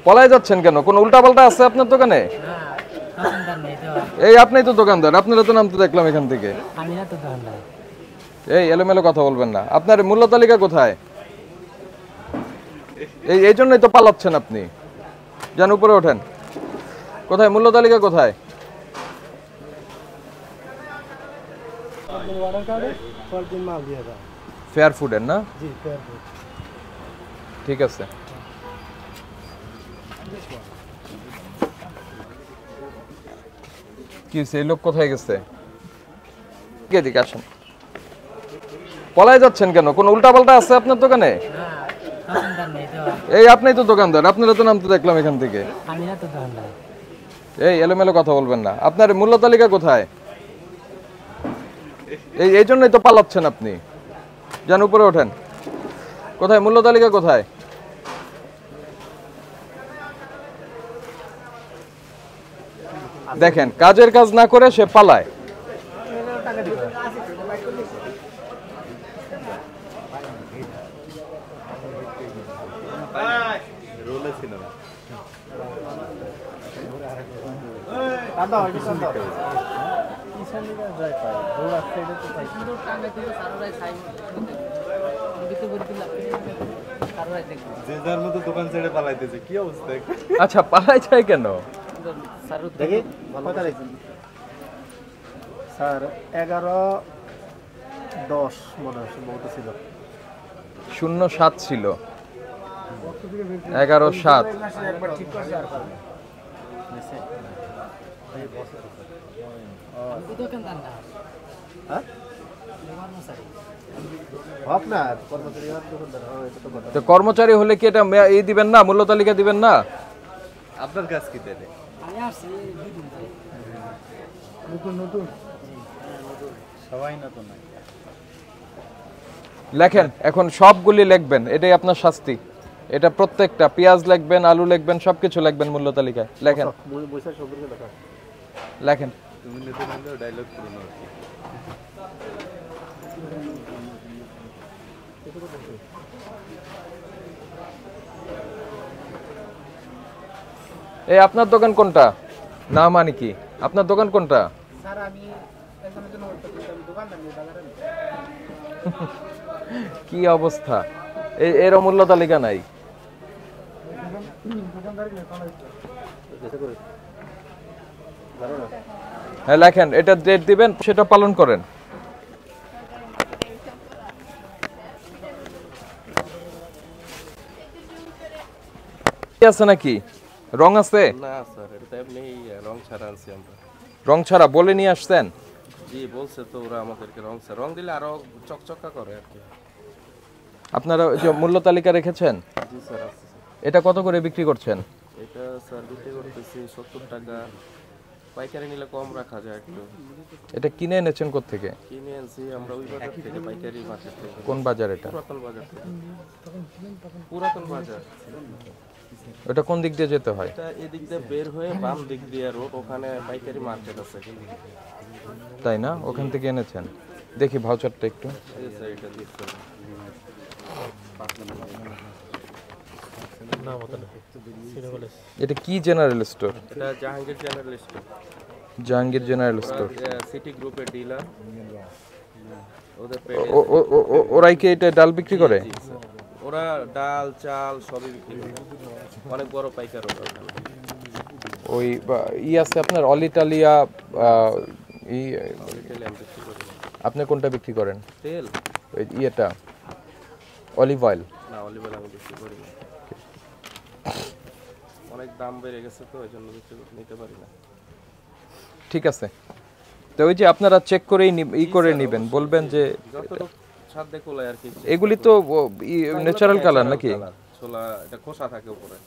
পলায় যাচ্ছেন কেন? কোন উল্টাপাল্টা আছে আপনার দোকানে? এই আপনিই তো দোকানদার, আপনারা তো নাম তো দেখলাম এখান থেকে। আমি না তো দোকানদার। এই এলোমেলো কথা বলবেন না। আপনার মূল্য তালিকা কোথায়? এই জন্যই তো পালাচ্ছেন আপনি। যান উপরে ওঠেন। কোথায় মূল্য তালিকা কোথায়? ফেয়ার ফুডের না? ঠিক আছে। কি সেই লোক কোথায় গেছে? এদিকে আসেন। পলায় যাচ্ছেন কেন? কোন উল্টাপাল্টা আছে আপনার দোকানে? এই আপনিই তো দোকানদার, আপনারা তো নাম তো দেখলাম এখান থেকে। আমি না তো দোকানদার। এই এলোমেলো কথা বলবেন না। আপনার মূল্য তালিকা কোথায়? এই জন্যই তো পালাচ্ছেন আপনি। যান উপরে ওঠেন। কোথায় মূল্য তালিকা কোথায়? দেখেন, কাজের কাজ না করে সে পালায়। আচ্ছা, পালাই যায় কেন? স্যার 11-10 মনে হয় সম্ভবত ছিল। 07 ছিল। 11-7। একবার ঠিক করছে আর দোকানদার না। হ্যাঁ আপনার কর্মচারী তো কর্মচারী হলে কি এটা এই দিবেন না, মূল্য তালিকা দিবেন না? আপনার কাজ কি দেবে? আমি আসছি 2 দিন ধরে। নতুন সবাই নতুন। লেখেন, এখন সবগুলি লিখবেন, এটাই আপনার শাস্তি। এটা প্রত্যেকটা পেঁয়াজ লিখবেন, আলু লিখবেন, সবকিছু লিখবেন মূল্য তালিকায়। লেখেন লেখেন। তুমি নতুন হলেও ডায়লগ করো না। এই আপনার দোকান কোনটা? না মানে কি আপনার দোকান কোনটা? স্যার আমি একজনের জন্য ওয়েট করতেছি, আমি দোকানদার নেই, বাজারে নেই। কি অবস্থা! এর মূল্য তালিকা নাই। হ্যাঁ লেখেন, এটা ডেট দিবেন, সেটা পালন করেন। আছে নাকি রং আছে? না স্যার, এটা এমনি রং ছাড়া আনছি আমরা। রং ছাড়া বলে নিয়ে আসছেন? জি বলছে তো ওরা আমাদেরকে রং দিলে আরো চকচকা করে আর কি। আপনারা ওই যে মূল্য তালিকা রেখেছেন? জি স্যার আছে। এটা কত করে বিক্রি করছেন? এটা স্যার বিক্রি করতেছি 70 টাকা, পাইকারি নিলে কম রাখা যায় একটু। এটা কিনে এনেছেন কোত্থেকে? কিনে আনছি আমরা ওই বাজার থেকে, পাইকারি মার্কেট থেকে। কোন বাজার এটা? পুরাতন বাজার থেকে। পুরাতন বাজার। ওটা কোন দিক দিয়ে যেতে হয়? এটা এদিক দিয়ে বের হয়ে বাম দিক দিয়ে রোড, ওখানে পাইকারি মার্কেট আছে। তাই না? ওখান থেকে এনেছেন। দেখি ভাউচারটা একটু। এই স্যার এটা দিচ্ছি। এটা কি জেনারেল স্টোর? এটা Jahangir general store. Jahangir general store. City গ্রুপের ডিলার। ওদের ওরাই কি এটা ডাল বিক্রি করে? ওরা ডাল চাল সবই বিক্রি করে, অনেক বড় পাইকার ওরা। ওই আছে আপনার অলিটালিয়া, আপনি কোনটা বিক্রি করেন? তেল ওই ইয়েটা অলিভ অয়েল? না, অলিভ অয়েল আমি বিক্রি করি না, অনেক দাম বেড়ে গেছে তো এই জন্য বিক্রি নিতে পারি না। ঠিক আছে, তো ওই যে আপনারা চেক করেই করে নেবেন, বলবেন যে যতটুকু সাধ্যে কোলায় আর কি। এগুলি তো ন্যাচারাল কালার নাকি? ছোলা এটা খোসা থাকে উপরে।